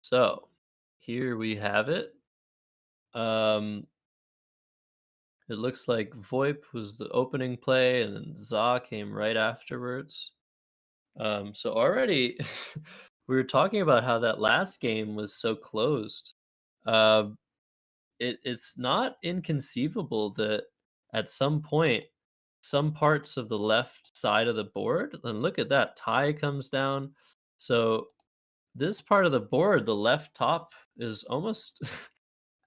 So here we have it. Um, it looks like VoIP was the opening play, and then Za came right afterwards. So already we were talking about how that last game was so closed. Um, it's not inconceivable that at some point, some parts of the left side of the board, and look at that, tie comes down. So this part of the board, the left top, is almost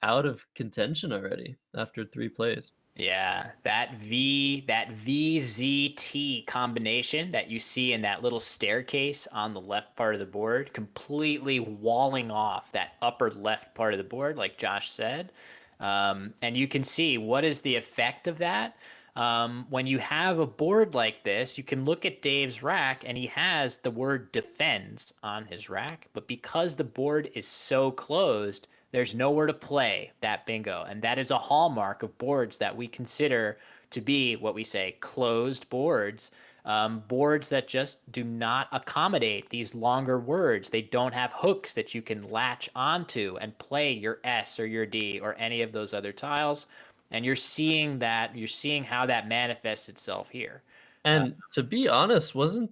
out of contention already after 3 plays. Yeah, that VZT combination that you see in that little staircase on the left part of the board, completely walling off that upper left part of the board, like Josh said. And you can see what is the effect of that. When you have a board like this, you can look at Dave's rack and he has the word defends on his rack, but because the board is so closed, there's nowhere to play that bingo. And that is a hallmark of boards that we consider to be what we say closed boards. Boards that just do not accommodate these longer words. They don't have hooks that you can latch onto and play your S or your D or any of those other tiles. And you're seeing how that manifests itself here. Uh, And to be honest, wasn't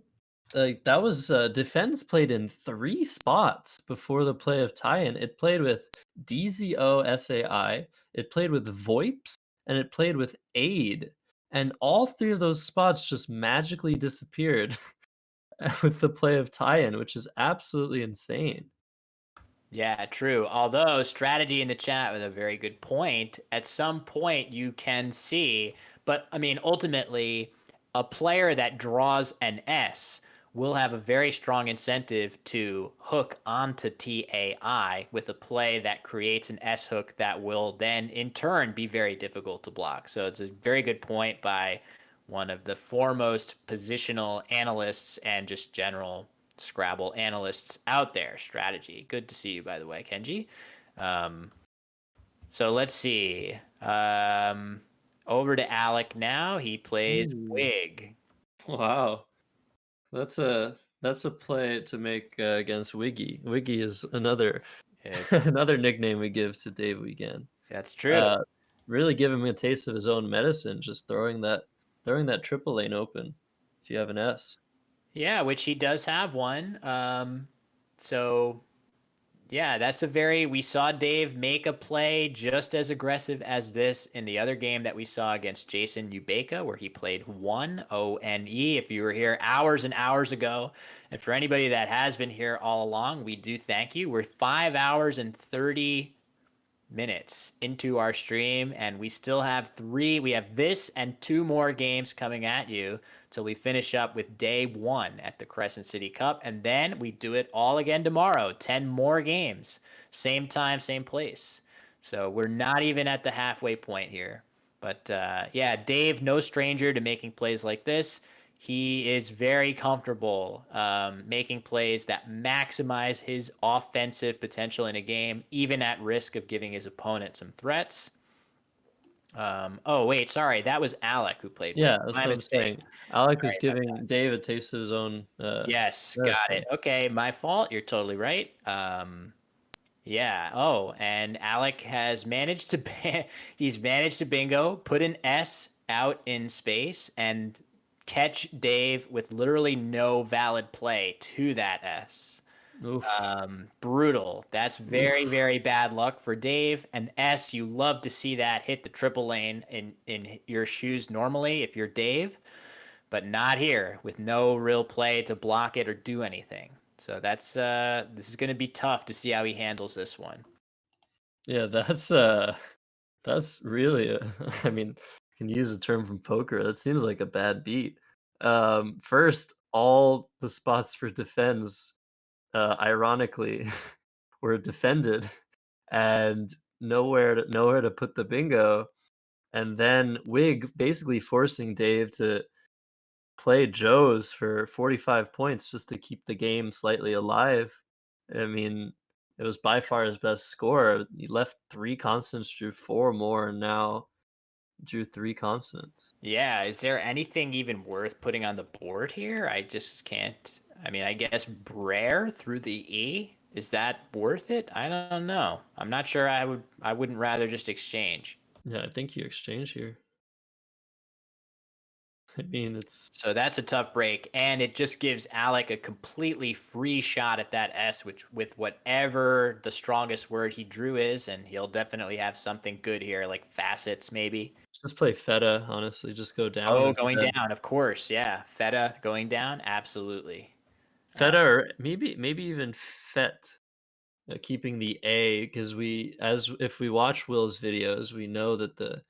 that was defense played in 3 spots before the play of tie-in. It played with DZOSAI, it played with VoIPs, and it played with aid. And all 3 of those spots just magically disappeared with the play of tie-in, which is absolutely insane. Yeah, true. Although strategy in the chat with a very good point. At some point you can see, but I mean, ultimately, a player that draws an S will have a very strong incentive to hook onto TAI with a play that creates an S hook that will then in turn be very difficult to block. So it's a very good point by one of the foremost positional analysts and just general Scrabble analysts out there. Strategy. Good to see you, by the way, Kenji. Um, so let's see. Over to Alec now. He plays Ooh. Wig. Wow. That's a play to make against Wiggy. Wiggy is another It's another nickname we give to Dave Wiegand. that's true. Uh, really give him a taste of his own medicine, just throwing that triple lane open if you have an S. Yeah, which he does have one. So yeah, that's a very. We saw Dave make a play just as aggressive as this in the other game that we saw against Jason Ubeka, where he played 1-ONE. If you were here hours and hours ago, and for anybody that has been here all along, we do thank you. We're 5 hours and 30 minutes into our stream, and we still have three. We have this and two more games coming at you till we finish up with day one at the Crescent City Cup, and then we do it all again tomorrow. 10 more games, same time, same place. So we're not even at the halfway point here. But yeah, Dave, no stranger to making plays like this. He is very comfortable making plays that maximize his offensive potential in a game, even at risk of giving his opponent some threats. Oh, wait, sorry. That was Alec who played Wig. Yeah, that's My what I'm mistake. saying. Alec Sorry was about giving Dave a taste of his own Yes, got it. medicine. Okay, my fault. You're totally right. Yeah. Oh, and Alec has managed to he's managed to bingo, put an S out in space, and catch Dave with literally no valid play to that S. Oof. Brutal. That's very, Oof. very bad luck for Dave. An S, you love to see that hit the triple lane in your shoes normally if you're Dave, but not here with no real play to block it or do anything. So that's this is going to be tough to see how he handles this one. Yeah, that's really a I mean, you can use a term from poker. That seems like a bad beat. First, all the spots for defense, ironically, were defended and nowhere to put the bingo. And then Wig basically forcing Dave to play Joe's for 45 points just to keep the game slightly alive. I mean, it was by far his best score. He left 3 constants, drew 4 more, and now drew 3 constants. Yeah, is there anything even worth putting on the board here? I just can't. I mean, I guess Brer through the E Is that worth it? I don't know. I'm not sure I wouldn't rather just exchange. Yeah, I think you exchange here. I mean, it's So that's a tough break, and it just gives Alec a completely free shot at that S, which with whatever the strongest word he drew is, and he'll definitely have something good here, like facets maybe. just play feta, honestly. Just go down Oh, going instead. down, of course, yeah. Feta going down, absolutely. Feta or maybe even fet. Keeping the A because we as if we watch Will's videos, we know that the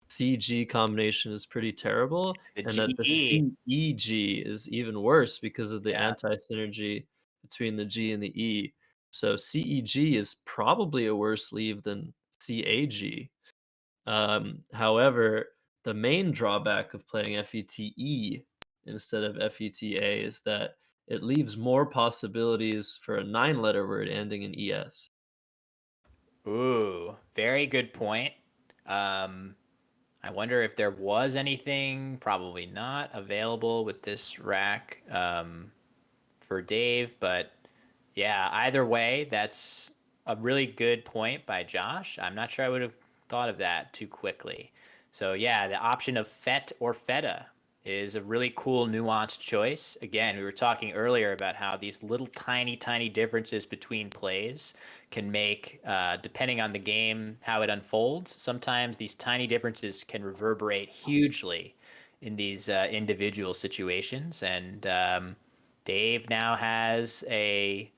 CG combination is pretty terrible, The and that the GE, CEG is even worse because of the yeah. anti-synergy between the G and the E. So CEG is probably a worse leave than CAG. However, the main drawback of playing FETE instead of FETA is that it leaves more possibilities for a nine-letter word ending in ES. Ooh, very good point. Um, I wonder if there was anything, probably not, available with this rack for Dave, but yeah, either way, that's a really good point by Josh. I'm not sure I would have thought of that too quickly. So yeah, the option of FET or FETA is a really cool nuanced choice. Again, we were talking earlier about how these little tiny differences between plays can make, depending on the game, how it unfolds. Sometimes these tiny differences can reverberate hugely in these individual situations. And Dave now has a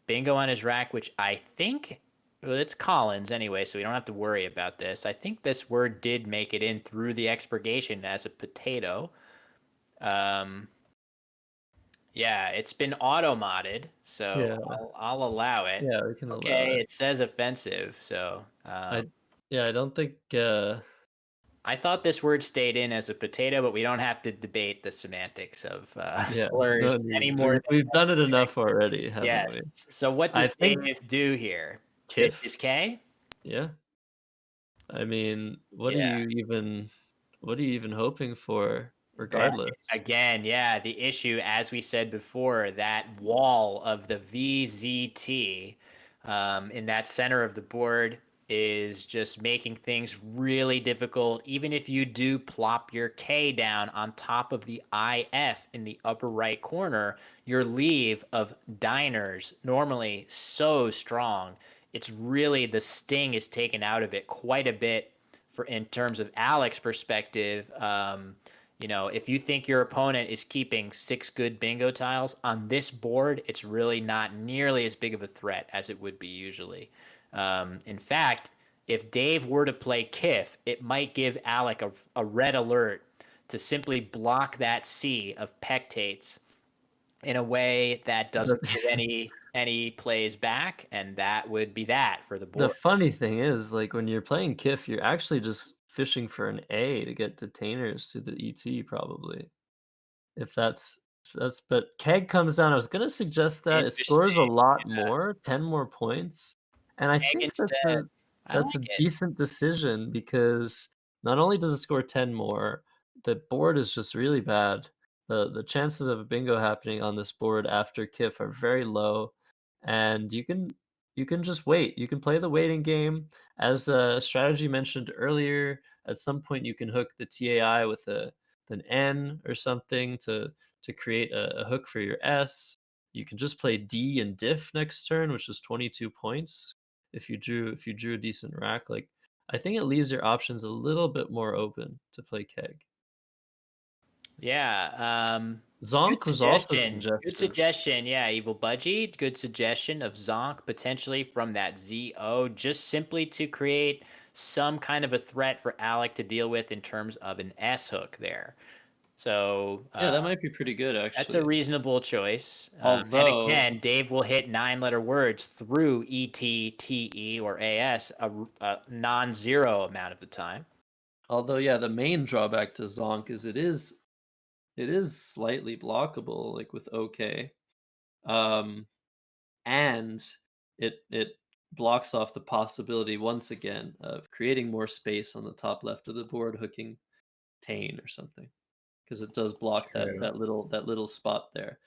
bingo on his rack, which I think, well, it's Collins anyway, so we don't have to worry about this. I think this word did make it in through the expurgation as a potato. Um, yeah, it's been auto modded, so Yeah, I'll allow it. yeah, we can allow Okay, it. it says offensive, so I yeah, I don't think I thought this word stayed in as a potato, but we don't have to debate the semantics of yeah, slurs no any need. more We've than we've done it enough already, haven't we? yes. So what does I think Dave do here? Fit Kif, is K? yeah. I mean, Yeah. what are you even hoping for That regardless? again, yeah, the issue, as we said before, that wall of the VZT in that center of the board is just making things really difficult. Even if you do plop your K down on top of the IF in the upper right corner, your leave of diners normally so strong. It's really the sting is taken out of it quite a bit for in terms of Alec's perspective. If you think your opponent is keeping 6 good bingo tiles on this board, it's really not nearly as big of a threat as it would be usually. In fact, if Dave were to play Kif, it might give Alec a red alert to simply block that sea of pectates in a way that doesn't give any plays back, and that would be that for the The board. funny thing is, like, when you're playing Kif, you're actually just fishing for an A to get detainers to the ET probably. If that's but Keg comes down, I was gonna suggest that. It scores a Interesting. lot more, 10 more points, and I Egg think that's instead. a I that's a like it. decent decision because not only does it score 10 more, the board is just really bad. The chances of a bingo happening on this board after Kif are very low, and you can just wait. You can play the waiting game. As a strategy mentioned earlier, at some point you can hook the TAI with an N or something to create a hook for your S. You can just play D and diff next turn, which is 22 points if you drew a decent rack. Like I think it leaves your options a little bit more open to play keg. Yeah. Good Zonk was also a suggestion. Good suggestion. suggestion. Yeah, Evil Budgie. Good suggestion of Zonk potentially from that ZO, just simply to create some kind of a threat for Alec to deal with in terms of an S hook there. So Yeah, that might be pretty good that's a actually. reasonable choice. And Although again, Dave will hit 9 letter words through ET, TE, or AS a non-zero amount of the time. although yeah, the main drawback to Zonk is it is slightly blockable, like with OK. Um and it blocks off the possibility once again of creating more space on the top left of the board, hooking Tane or something, because it does block that True. that little spot there.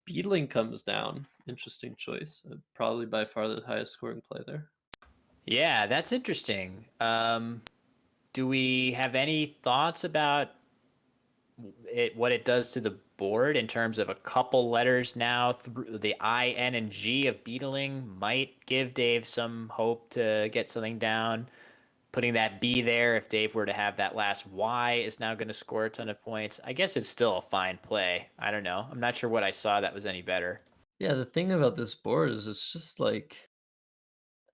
Beetling comes down. Interesting choice. Probably by far the highest scoring play there. Yeah, that's interesting. Do we have any thoughts about what it does to the board in terms of a couple letters now through the I, N, and G of beetling might give Dave some hope to get something down. Putting that B there, if Dave were to have that last Y, is now going to score a ton of points. I guess it's still a fine play. I don't know. I'm not sure what I saw that was any better. Yeah, the thing about this board is it's just like,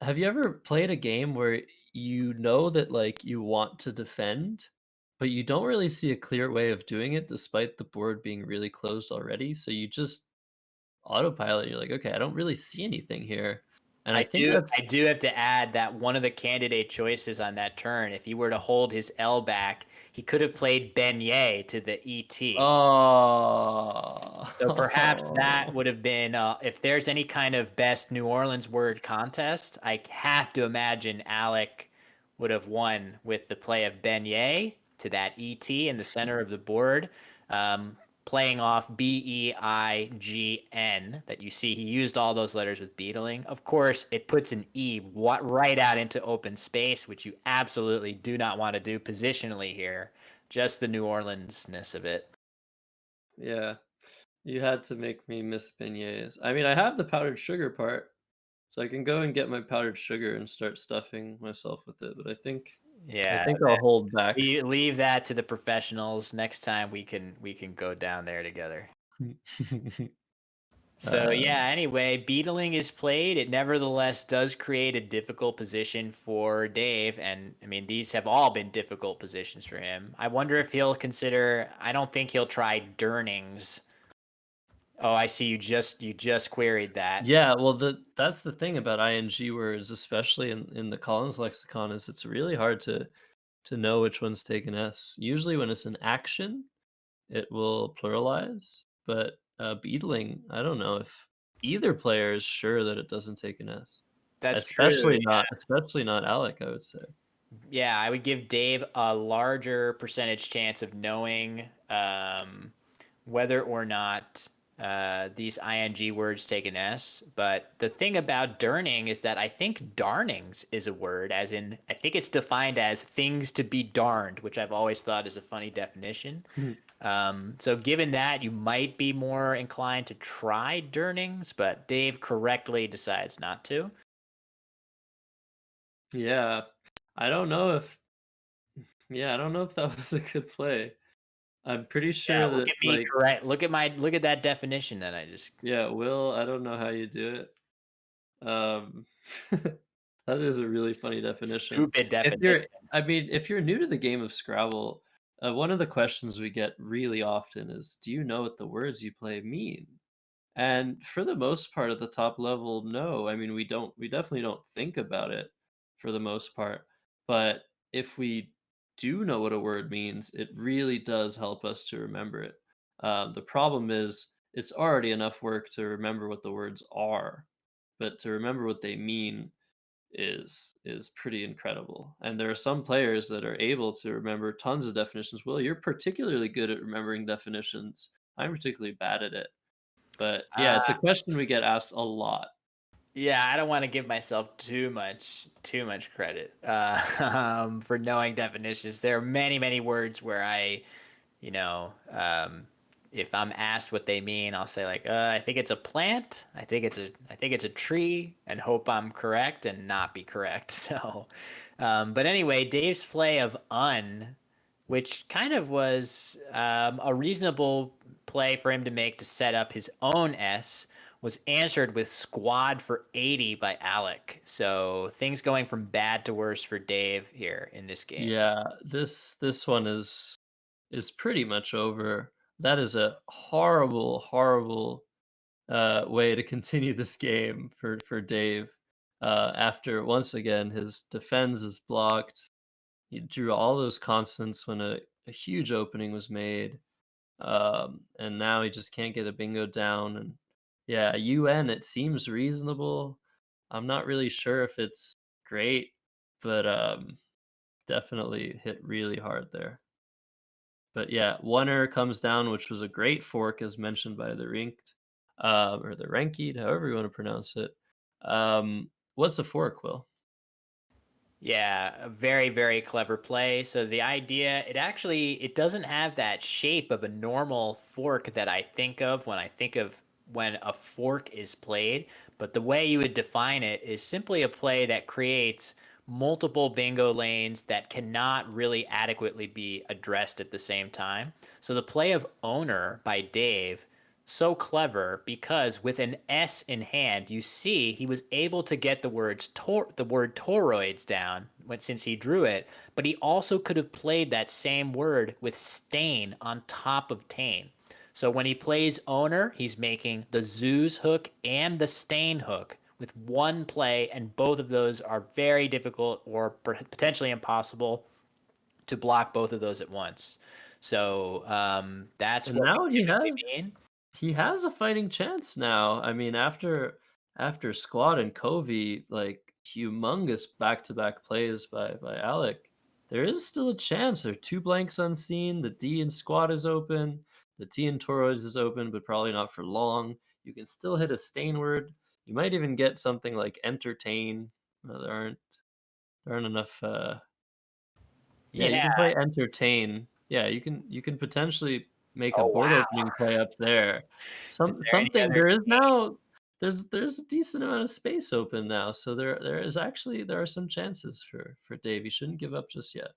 have you ever played a game where you know that like you want to defend, but you don't really see a clear way of doing it despite the board being really closed already? So you just autopilot, you're like, okay, I don't really see anything here. And I I think do that's I do have to add that one of the candidate choices on that turn, if he were to hold his L back, he could have played beignet to the ET. So perhaps that oh would have been, if there's any kind of best New Orleans word contest, I have to imagine Alec would have won with the play of beignet to that ET in the center of the board, um, playing off Beign that you see. He used all those letters with beetling. Of course, it puts an E right out into open space, which you absolutely do not want to do positionally here. Just the New Orleans-ness of it. yeah. You had to make me miss beignets. I mean, I have the powdered sugar part, so I can go and get my powdered sugar and start stuffing myself with it, but I Yeah, think I'll hold back. leave that to the professionals. Next time we can go down there together. So Um, yeah, anyway, beetling is played. It nevertheless does create a difficult position for Dave, and I mean these have all been difficult positions for him. I wonder if he'll consider. I don't think he'll try Durnings. Oh, I see. You just queried that. yeah, well, that's the thing about ing words, especially in the Collins lexicon, is it's really hard to know which ones take an S. Usually when it's an action, it will pluralize, but, beetling, I don't know if either player is sure that it doesn't take an S. That's true. Especially not Alec, I would say. Yeah, I would give Dave a larger percentage chance of knowing whether or not these ing words take an S. But the thing about durning is that I think darnings is a word, as in, I think it's defined as things to be darned, which I've always thought is a funny definition. So given that, you might be more inclined to try durnings, but Dave correctly decides not to. Yeah. I don't know if I don't know if that was a good play. I'm pretty Yeah, sure look that, at me like correct. Look at that definition that I just. yeah, Will, I don't know how you do it. Um, that is a really funny definition. Stupid If you're definition. I mean, if you're new to the game of Scrabble, one of the questions we get really often is, "Do you know what the words you play mean?" And for the most part at the top level, no. I mean, we definitely don't think about it for the most part. But if we do know what a word means, it really does help us to remember it. The problem is it's already enough work to remember what the words are, but to remember what they mean is pretty incredible. And there are some players that are able to remember tons of definitions. Well, you're particularly good at remembering definitions. I'm particularly bad at it. But yeah, it's a Uh, question we get asked a lot. yeah, I don't want to give myself too much credit for knowing definitions. There are many, many words where you know, if I'm asked what they mean, I'll say like, I think it's a plant. I think it's a tree, and hope I'm correct and not be correct. So, but anyway, Dave's play of which kind of was a reasonable play for him to make to set up his own S, was answered with squad for 80 by Alec. So things going from bad to worse for Dave here in this game. Yeah, this one is pretty much over. That is a horrible, horrible way to continue this game for Dave. After once again his defense is blocked. He drew all those constants when a huge opening was made. And now he just can't get a bingo down. And yeah, a UN, it seems reasonable. I'm not really sure if it's great, but definitely hit really hard there. But yeah, Oneer comes down, which was a great fork as mentioned by the Rinked. or the Renkied, however you want to pronounce it. What's a fork, Will? Yeah, a very, very clever play. So the idea, it doesn't have that shape of a normal fork that I think of when a fork is played, but the way you would define it is simply a play that creates multiple bingo lanes that cannot really adequately be addressed at the same time. So the play of Owner by Dave, so clever because with an S in hand, you see he was able to get the word toroids down since he drew it, but he also could have played that same word with stain on top of tane. So when he plays owner, he's making the Zeus hook and the stain hook with one play, and both of those are very difficult or potentially impossible to block both of those at once. So that's And what we now typically mean. he has a fighting chance now. I mean, after Squad and Covey, like humongous back-to-back plays by Alec, there is still a chance. There are two blanks unseen. The D in Squad is open. The T in Toros is open, but probably not for long. You can still hit a stain word. You might even get something like entertain. There aren't enough. Yeah, you Yeah. can play entertain. Yeah, you can potentially make a Oh board wow. opening play up there. Is there any Something other there is game? now there's a decent amount of space open now, so there are some chances for Dave. You shouldn't give up just yet.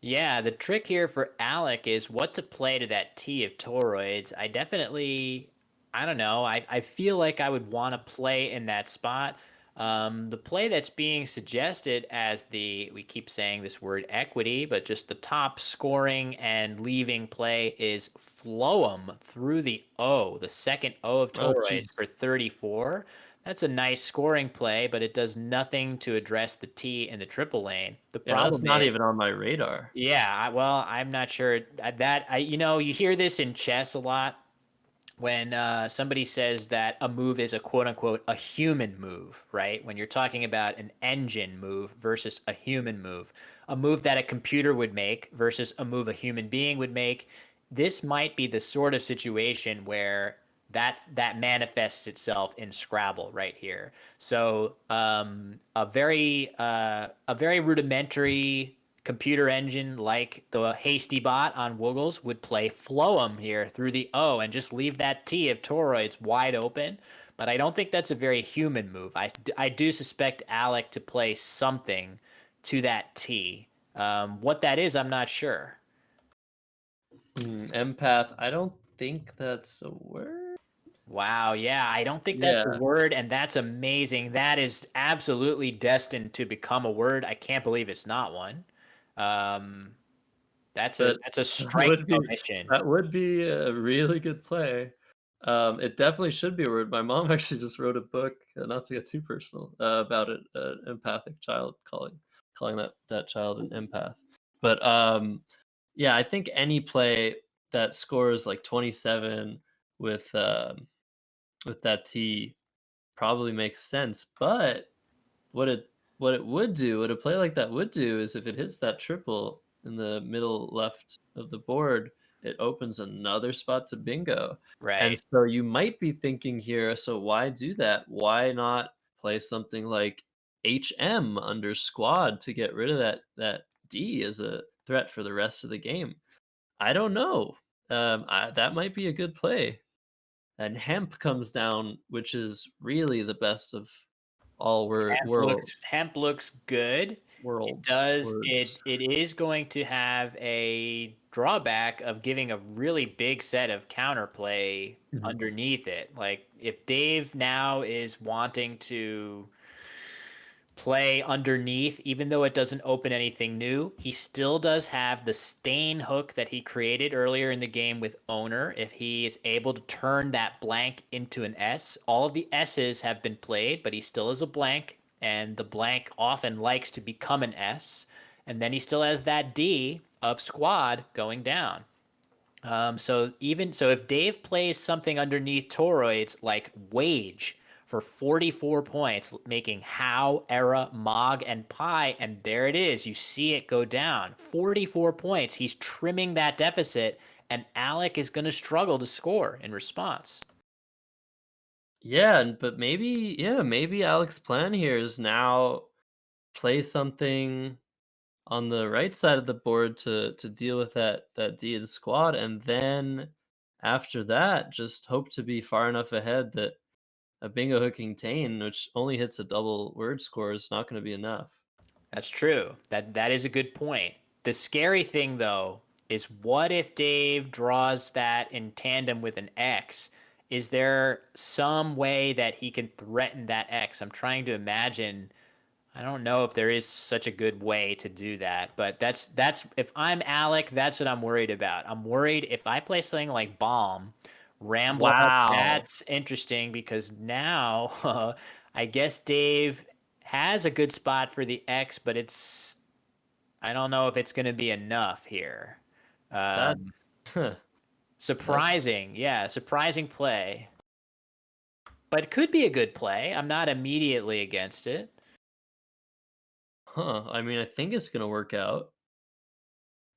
Yeah, the trick here for Alec is what to play to that T of toroids. I don't know. I feel like I would want to play in that spot. The play that's being suggested as we keep saying this word equity, but just the top scoring and leaving play is Floem through the O, the second O of Oh, toroids geez. for 34. That's a nice scoring play, but it does nothing to address the T in the triple lane. The Yeah, that's problem not is, even on my radar. yeah, well, I'm not sure you hear this in chess a lot when somebody says that a move is a quote unquote a human move, right? When you're talking about an engine move versus a human move, a move that a computer would make versus a move a human being would make. This might be the sort of situation where that manifests itself in Scrabble right here. So a very rudimentary computer engine like the hasty bot on Woogles would play Floem here through the O and just leave that T of toroids wide open. But I don't think that's a very human move. I do suspect Alec to play something to that T. What that is, I'm not sure. Empath. I don't think that's a word. Wow, yeah, I don't think that's a Yeah, word, and that's amazing. That is absolutely destined to become a word. I can't believe it's not one. Um, but that's a that strike would be omission. that would be a really good play. It definitely should be a word. My mom actually just wrote a book, not to get too personal, about it, an empathic child calling that child an empath. But yeah, I think any play that scores like 27 with with that T probably makes sense. But what it what a play like that would do is if it hits that triple in the middle left of the board, it opens another spot to bingo. And Right. so you might be thinking here, so why do that? Why not play something like HM under squad to get rid of that D as a threat for the rest of the game? I don't know. That might be a good play. And hemp comes down, which is really the best of all Hemp looks good. It worlds does words. it is going to have a drawback of giving a really big set of counterplay Mhm. underneath it. Like if Dave now is wanting to play underneath, even though it doesn't open anything new. He still does have the stain hook that he created earlier in the game with owner. If he is able to turn that blank into an S, all of the S's have been played, but he still is a blank, and the blank often likes to become an S. And then he still has that D of squad going down. So if Dave plays something underneath toroids like wage for 44 points, making how, era, mog, and pi, and there it is. You see it go down 44 points. He's trimming that deficit, and Alec is going to struggle to score in response. Yeah, but maybe Alec's plan here is now play something on the right side of the board to deal with that D of the squad, and then after that, just hope to be far enough ahead that a bingo hooking Tane, which only hits a double word score, is not going to be enough. That's true. That is a good point. The scary thing though is what if Dave draws that in tandem with an X? Is there some way that he can threaten that X? I'm trying to imagine. I don't know if there is such a good way to do that, but that's if I'm Alec, that's what I'm worried about. I'm worried if I play something like Bomb, Ramble, Wow, that's interesting because now I guess Dave has a good spot for the X, but I don't know if it's going to be enough here. that's Um, that's surprising, yeah, surprising play, but it could be a good play. I'm not immediately against it. I mean, I think it's going to work out,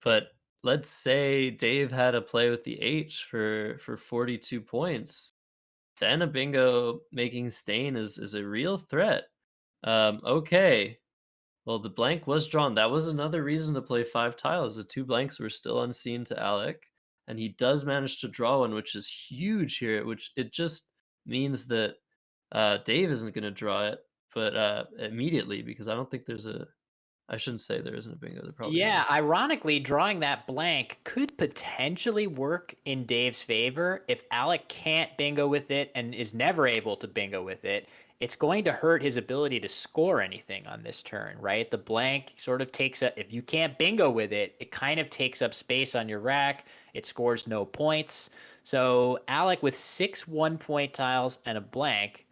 but let's say Dave had a play with the H for 42 points. Then a bingo making stain is a real threat. Okay. Well, the blank was drawn. That was another reason to play 5 tiles. The 2 blanks were still unseen to Alec, and he does manage to draw one, which is huge here, which it just means that, Dave isn't gonna draw it, but, immediately, because I don't think there's a I shouldn't say there isn't a bingo, there probably Yeah, is. ironically, drawing that blank could potentially work in Dave's favor. If Alec can't bingo with it and is never able to bingo with it, it's going to hurt his ability to score anything on this turn, right? The blank sort of takes up, if you can't bingo with it, it kind of takes up space on your rack. It scores no points. So Alec with 6 1-point tiles and a blank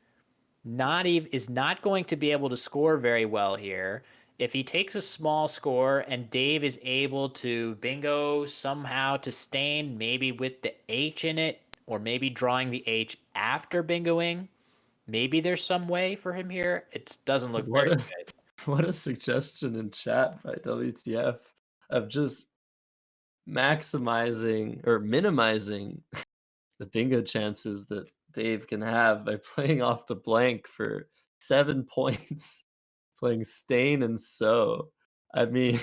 not even is not going to be able to score very well here. If he takes a small score and Dave is able to bingo somehow to stain, maybe with the H in it, or maybe drawing the H after bingoing, maybe there's some way for him here. It doesn't look What very a good. what a suggestion in chat by WTF of just maximizing or minimizing the bingo chances that Dave can have by playing off the blank for 7 points, playing Stain and So. I mean,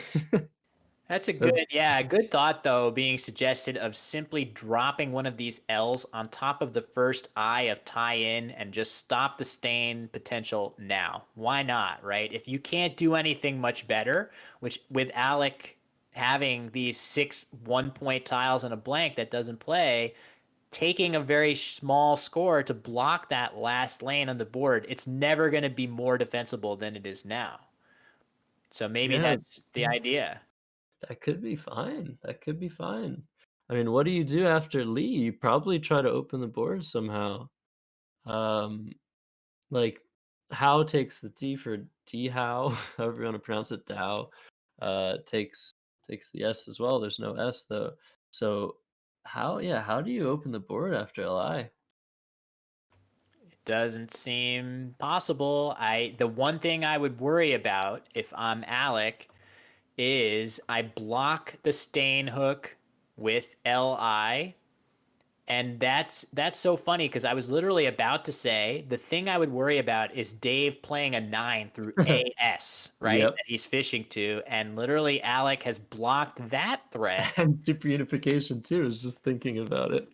That's a that's good thought though, being suggested of simply dropping one of these L's on top of the first I of tie in and just stop the stain potential now. Why not, right? If you can't do anything much better, which with Alec having these 6 1-point tiles and a blank that doesn't play, taking a very small score to block that last lane on the board, it's never going to be more defensible than it is now. So maybe yeah, that's the idea. that could be fine. That could be fine. I mean, what do you do after Lee? You probably try to open the board somehow. Um, like, How takes the D for D How, however you wanna pronounce it, Dow, takes the S as well, there's no S though. So, how do you open the board after LI? Doesn't seem possible. The one thing I would worry about if I'm Alec is I block the stain hook with LI. And that's so funny because I was literally about to say the thing I would worry about is Dave playing a 9 through AS, right? Yep, That he's fishing to. And literally Alec has blocked that threat. and super unification too, is just thinking about it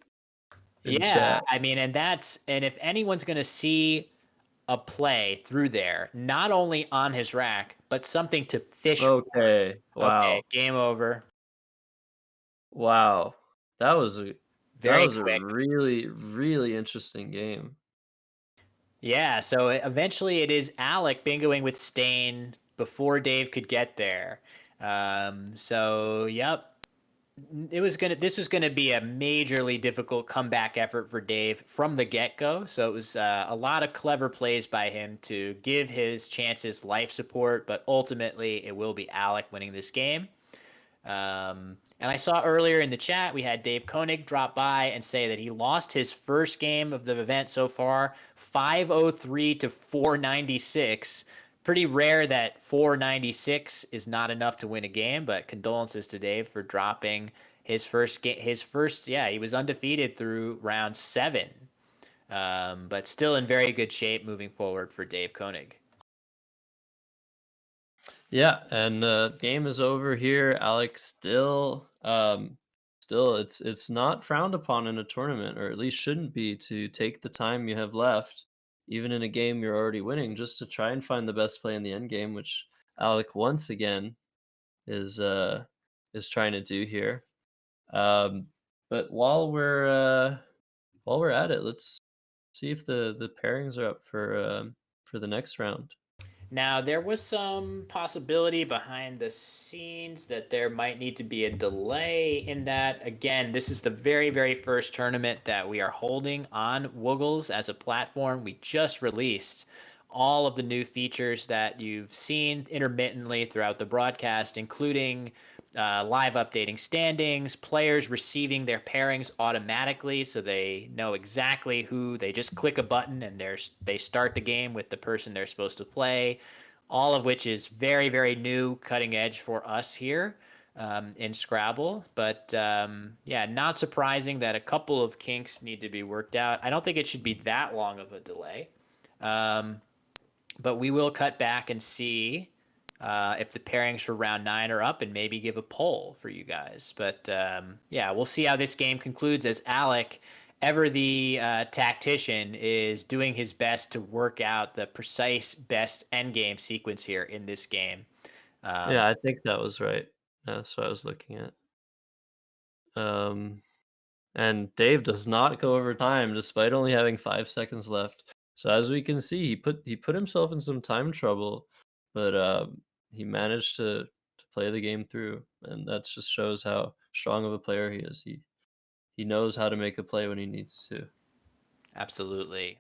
in Yeah, chat. I mean, and if anyone's gonna see a play through there, not only on his rack, but something to fish for. Okay, Okay, wow, game over. wow. That was a that Very was a quick. really, really interesting game. Yeah, so eventually it is Alec bingoing with Stain before Dave could get there. So yep, this was gonna be a majorly difficult comeback effort for Dave from the get-go. So it was a lot of clever plays by him to give his chances life support, but ultimately it will be Alec winning this game. And I saw earlier in the chat we had Dave Koenig drop by and say that he lost his first game of the event so far, 503 to 496. Pretty rare that 496 is not enough to win a game, but condolences to Dave for dropping Yeah, he was undefeated through round 7, but still in very good shape moving forward for Dave Koenig. Yeah, and game is over here. Alex still it's not frowned upon in a tournament, or at least shouldn't be, to take the time you have left, even in a game you're already winning, just to try and find the best play in the end game, which Alec once again is uh is trying to do here. Um, but while we're at it, let's see if the pairings are up for the next round. Now, there was some possibility behind the scenes that there might need to be a delay in that. Again, this is the very, very first tournament that we are holding on Woogles as a platform. We just released all of the new features that you've seen intermittently throughout the broadcast, including live updating standings, players receiving their pairings automatically so they know exactly who. They just click a button and they start the game with the person they're supposed to play, all of which is very, very new, cutting edge for us here in Scrabble. But yeah, not surprising that a couple of kinks need to be worked out. I don't think it should be that long of a delay. Um, but we will cut back and see if the pairings for round 9 are up and maybe give a poll for you guys. But yeah, we'll see how this game concludes as Alec, ever the tactician, is doing his best to work out the precise best endgame sequence here in this game. Yeah, I think that was right. That's what I was looking at. Um, and Dave does not go over time despite only having 5 seconds left. So as we can see, he put himself in some time trouble, but he managed to play the game through, and that just shows how strong of a player he is. He knows how to make a play when he needs to. Absolutely.